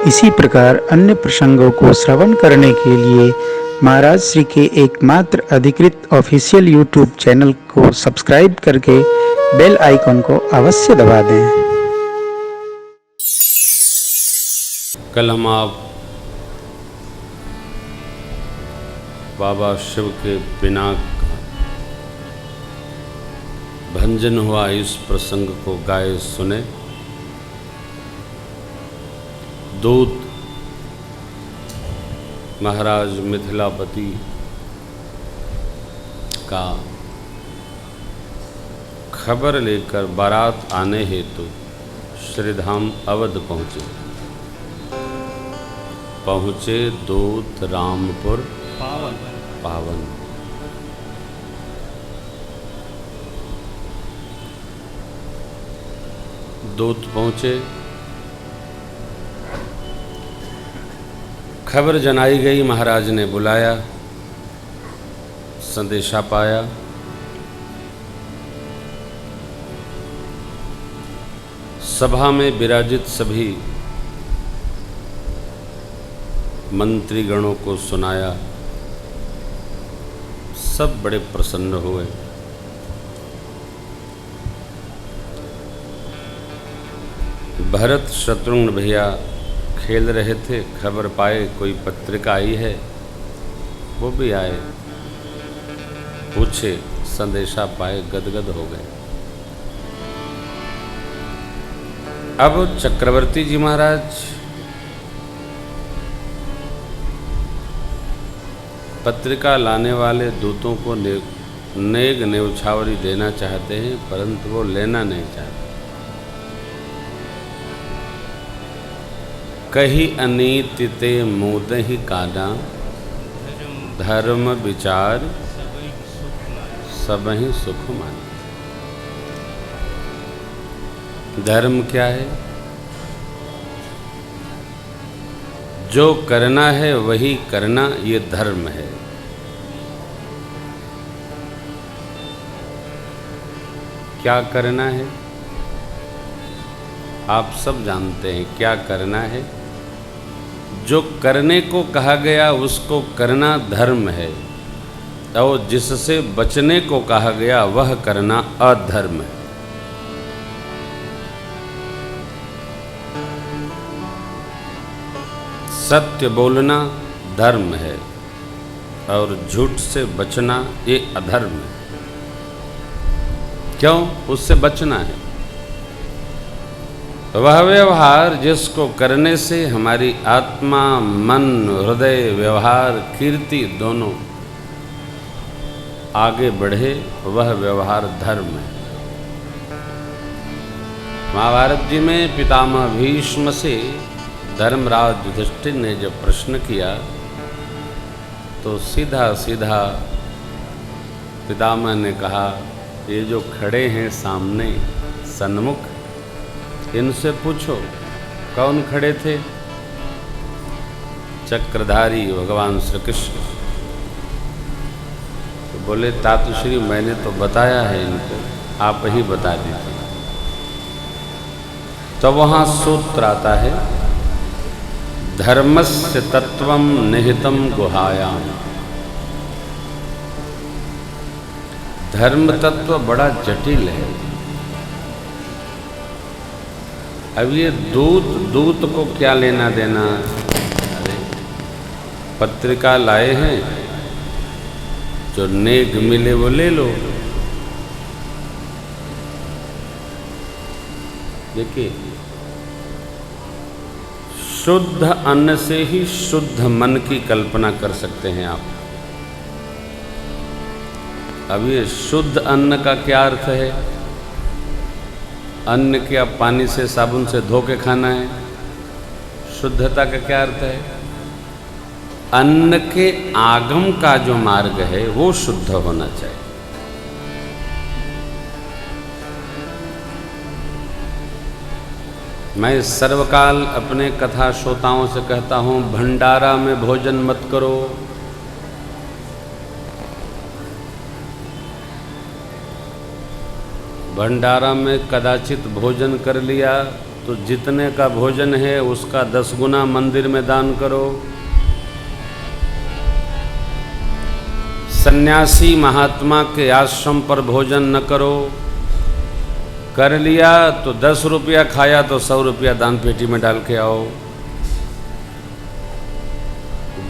इसी प्रकार अन्य प्रसंगों को श्रवण करने के लिए महाराज श्री के एकमात्र अधिकृत ऑफिशियल यूट्यूब चैनल को सब्सक्राइब करके बेल आइकन को अवश्य दबा दें। कल हम आप बाबा शिव के पिनाक भंजन हुआ इस प्रसंग को गाए सुने। दूत महाराज मिथिलापति का खबर लेकर बारात आने हेतु श्रीधाम अवध पहुँचे दूत रामपुर पावन। दूत पहुँचे, खबर जनाई गई, महाराज ने बुलाया, संदेशा पाया। सभा में विराजित सभी मंत्रीगणों को सुनाया। सब बड़े प्रसन्न हुए। भरत शत्रुघ्न भैया खेल रहे थे, खबर पाए कोई पत्रिका आई है, वो भी आए, पूछे, संदेशा पाए, गदगद हो गए। अब चक्रवर्ती जी महाराज पत्रिका लाने वाले दूतों को नेग न्यौछावरी देना चाहते हैं, परंतु वो लेना नहीं चाहते। कही अनीति ते मोदहि काना, धर्म विचार सबहि सुख माना। धर्म क्या है? जो करना है वही करना, ये धर्म है। क्या करना है? आप सब जानते हैं क्या करना है। जो करने को कहा गया उसको करना धर्म है, और जिससे बचने को कहा गया वह करना अधर्म है। सत्य बोलना धर्म है और झूठ से बचना ये अधर्म है। क्यों? उससे बचना है। वह व्यवहार जिसको करने से हमारी आत्मा, मन, हृदय, व्यवहार, कीर्ति दोनों आगे बढ़े, वह व्यवहार धर्म है। महाभारत जी में पितामह भीष्म से धर्मराज युधिष्ठिर ने जब प्रश्न किया तो सीधा सीधा पितामह ने कहा, ये जो खड़े हैं सामने सन्मुख, इनसे पूछो कौन खड़े थे? चक्रधारी भगवान श्री कृष्ण। तो बोले, तातुश्री मैंने तो बताया है इनको, आप ही बता दीजिए। तो वहाँ सूत्र आता है, धर्मस्य तत्वं निहितं गुहायाम। धर्म तत्व बड़ा जटिल है। अब ये दूत को क्या लेना देना? अरे पत्रिका लाए हैं, जो नेक मिले वो ले लो। देखिए, शुद्ध अन्न से ही शुद्ध मन की कल्पना कर सकते हैं आप। अब ये शुद्ध अन्न का क्या अर्थ है? अन्न क्या पानी से साबुन से धो के खाना है? शुद्धता का क्या अर्थ है? अन्न के आगम का जो मार्ग है वो शुद्ध होना चाहिए। मैं सर्वकाल अपने कथा श्रोताओं से कहता हूँ, भंडारा में भोजन मत करो। भंडारा में कदाचित भोजन कर लिया तो तो जितने का भोजन है उसका 10 गुना मंदिर में दान करो। सन्यासी महात्मा के आश्रम पर भोजन न करो, कर लिया तो 10 रुपया, खाया तो 100 रुपया दान पेटी में डाल के आओ।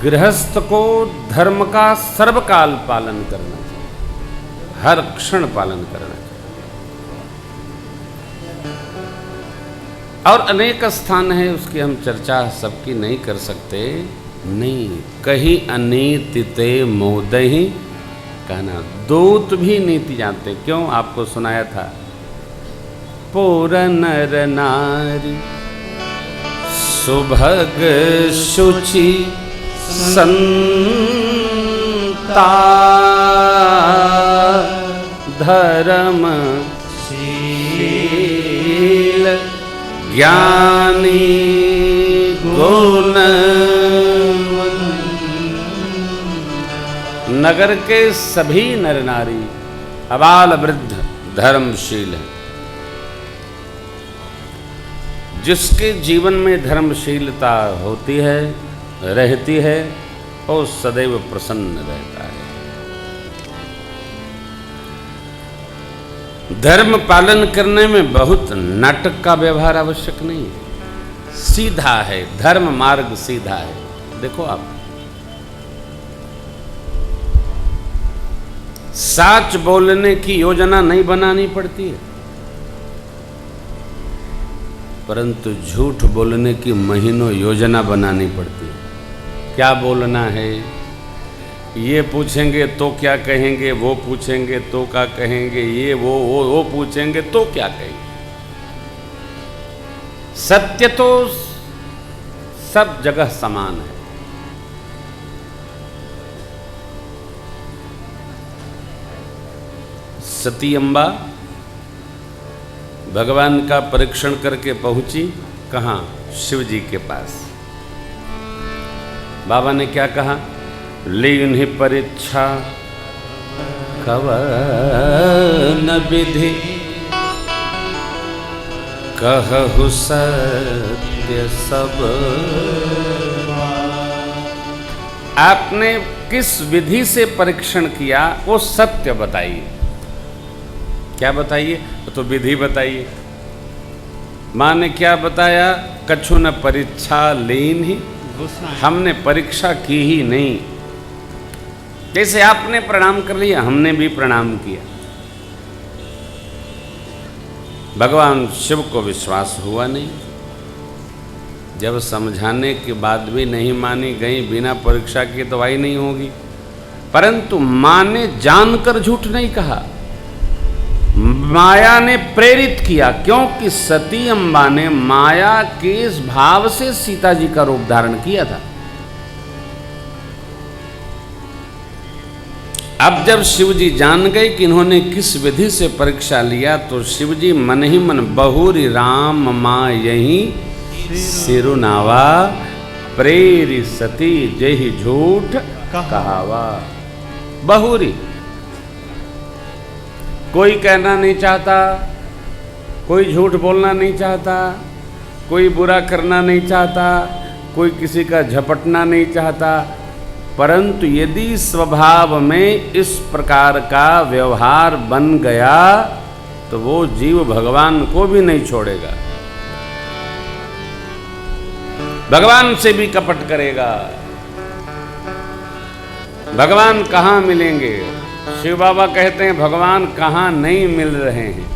गृहस्थ को धर्म का सर्वकाल पालन करना चाहिए, हर क्षण पालन करना चाहिए। और अनेक स्थान है, उसकी हम चर्चा सबकी नहीं कर सकते। नहीं, कहीं अनीति ते मोदहि कहना, दूत भी नीति जानते। क्यों? आपको सुनाया था, पुर नर नारी सुभग शुचि संता धर्म शील ज्ञानी गुण। नगर के सभी नर नारी अबाल वृद्ध धर्मशील हैं। जिसके जीवन में धर्मशीलता होती है, रहती है, और सदैव प्रसन्न रहता है। धर्म पालन करने में बहुत नाटक का व्यवहार आवश्यक नहीं है, सीधा है, धर्म मार्ग सीधा है। देखो आप, सच बोलने की योजना नहीं बनानी पड़ती है, परंतु झूठ बोलने की महीनों योजना बनानी पड़ती है। क्या बोलना है, ये पूछेंगे तो क्या कहेंगे, वो पूछेंगे तो क्या कहेंगे, ये वो पूछेंगे तो क्या कहेंगे। सत्य तो सब जगह समान है। सती अम्बा भगवान का परीक्षण करके पहुंची, कहाँ? शिव जी के पास। बाबा ने क्या कहा? लीन्हि परीक्षा कवन विधि, कहु सत्य सब। आपने किस विधि से परीक्षण किया, वो सत्य बताइए। क्या बताइए? तो विधि बताइए। माँ ने क्या बताया? कछु न परीक्षा लीन ही, हमने परीक्षा की ही नहीं। जैसे आपने प्रणाम कर लिया, हमने भी प्रणाम किया। भगवान शिव को विश्वास हुआ नहीं। जब समझाने के बाद भी नहीं मानी, गई बिना परीक्षा की तो आई नहीं होगी। परंतु माँ ने जानकर झूठ नहीं कहा, माया ने प्रेरित किया। क्योंकि सती अम्बा ने माया के इस भाव से सीता जी का रूप धारण किया था। अब जब शिव जी जान गए कि इन्होंने किस विधि से परीक्षा लिया, तो शिव जी मन ही मन बहुरी राम माँ यही सिरुनावा, प्रेरी सती जही झूठ कहावा। बहुरी, कोई कहना नहीं चाहता, कोई झूठ बोलना नहीं चाहता, कोई बुरा करना नहीं चाहता, कोई किसी का झपटना नहीं चाहता। परंतु यदि स्वभाव में इस प्रकार का व्यवहार बन गया तो वो जीव भगवान को भी नहीं छोड़ेगा, भगवान से भी कपट करेगा। भगवान कहाँ मिलेंगे? शिव बाबा कहते हैं भगवान कहाँ नहीं मिल रहे हैं।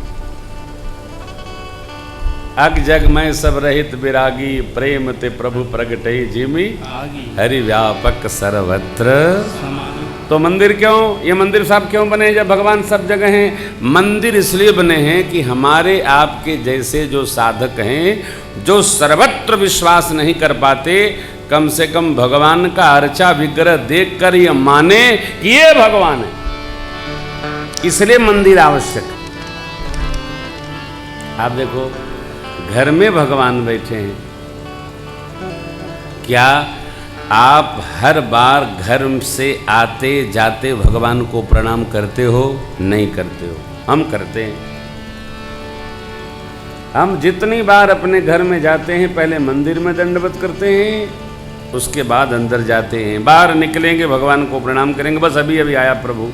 अग जग में सब रहित विरागी, प्रेम ते प्रभु प्रगटे जिमि, हरि व्यापक सर्वत्र। तो मंदिर क्यों? ये मंदिर साहब क्यों बने जब भगवान सब जगह हैं? मंदिर इसलिए बने हैं कि हमारे आपके जैसे जो साधक हैं, जो सर्वत्र विश्वास नहीं कर पाते, कम से कम भगवान का अर्चा विग्रह देखकर ये माने कि ये भगवान है। इसलिए मंदिर आवश्यक है। आप देखो, घर में भगवान बैठे हैं, क्या आप हर बार घर से आते जाते भगवान को प्रणाम करते हो? नहीं करते हो। हम करते हैं। हम जितनी बार अपने घर में जाते हैं पहले मंदिर में दंडवत करते हैं, उसके बाद अंदर जाते हैं, बाहर निकलेंगे भगवान को प्रणाम करेंगे, बस अभी अभी आया प्रभु।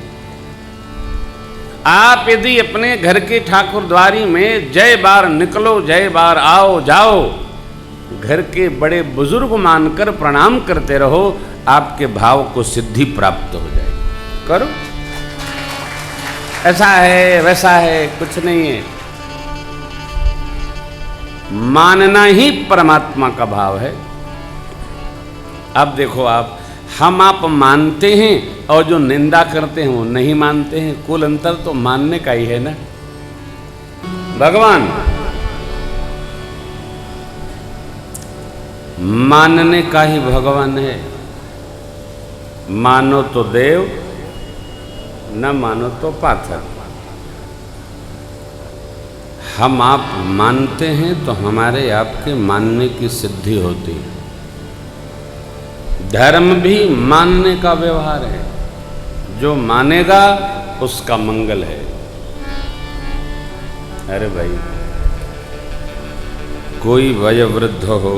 आप यदि अपने घर के ठाकुर द्वारी में जय बार निकलो, जय बार आओ जाओ, घर के बड़े बुजुर्ग मानकर प्रणाम करते रहो, आपके भाव को सिद्धि प्राप्त हो जाएगी। करो, ऐसा है वैसा है कुछ नहीं है, मानना ही परमात्मा का भाव है। अब देखो हम आप मानते हैं और जो निंदा करते हैं वो नहीं मानते हैं, कुल अंतर तो मानने का ही है ना। भगवान मानने का ही भगवान है, मानो तो देव न मानो तो पाथर। हम आप मानते हैं तो हमारे आपके मानने की सिद्धि होती है। धर्म भी मानने का व्यवहार है, जो मानेगा उसका मंगल है। अरे भाई, कोई वयोवृद्ध हो,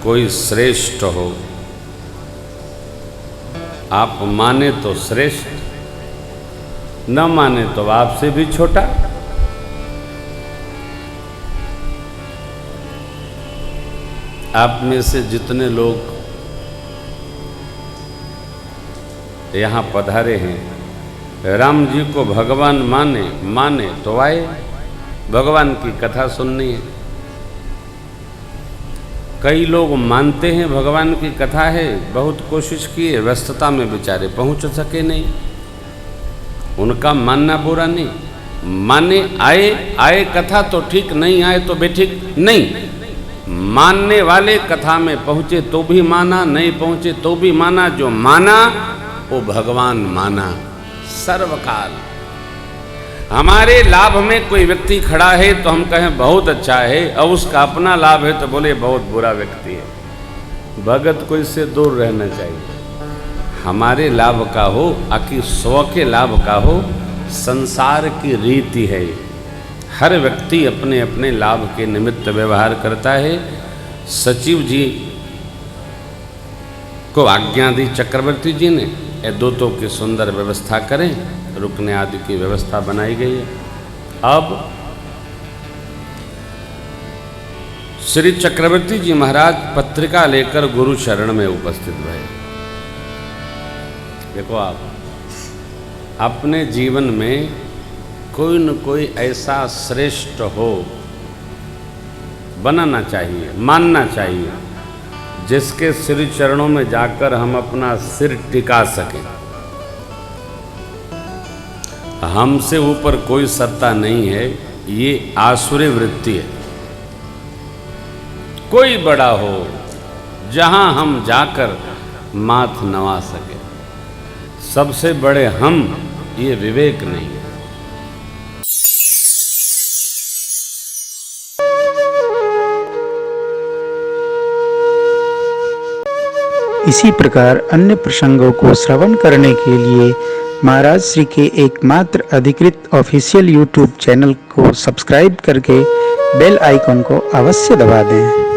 कोई श्रेष्ठ हो, आप माने तो श्रेष्ठ, न माने तो आपसे भी छोटा। आप में से जितने लोग यहाँ पधारे हैं, राम जी को भगवान माने तो आए, भगवान की कथा सुननी है। कई लोग मानते हैं भगवान की कथा है, बहुत कोशिश किए, व्यस्तता में बेचारे पहुँच सके नहीं। उनका मानना बुरा नहीं, माने आए कथा तो ठीक, नहीं आए तो बेठीक नहीं। मानने वाले कथा में पहुँचे तो भी माना, नहीं पहुँचे तो भी माना। जो माना वो भगवान माना सर्वकाल। हमारे लाभ में कोई व्यक्ति खड़ा है तो हम कहें बहुत अच्छा है, और उसका अपना लाभ है तो बोले बहुत बुरा व्यक्ति है। भगत को इससे दूर रहना चाहिए। हमारे लाभ का हो, आकि स्व के लाभ का हो, संसार की रीति है। हर व्यक्ति अपने अपने लाभ के निमित्त व्यवहार करता है। सचिव जी को आज्ञा दी चक्रवर्ती जी ने, ये दूतों की सुंदर व्यवस्था करें, रुकने आदि की व्यवस्था बनाई गई है। अब श्री चक्रवर्ती जी महाराज पत्रिका लेकर गुरु शरण में उपस्थित हुए। देखो, आप अपने जीवन में कोई न कोई ऐसा श्रेष्ठ हो बनाना चाहिए, मानना चाहिए, जिसके श्री चरणों में जाकर हम अपना सिर टिका सकें। हमसे ऊपर कोई सत्ता नहीं है, ये आसुरी वृत्ति है। कोई बड़ा हो जहां हम जाकर माथ नवा सके, सबसे बड़े हम, ये विवेक नहीं है। इसी प्रकार अन्य प्रसंगों को श्रवण करने के लिए महाराज श्री के एकमात्र अधिकृत ऑफिशियल यूट्यूब चैनल को सब्सक्राइब करके बेल आइकन को अवश्य दबा दें।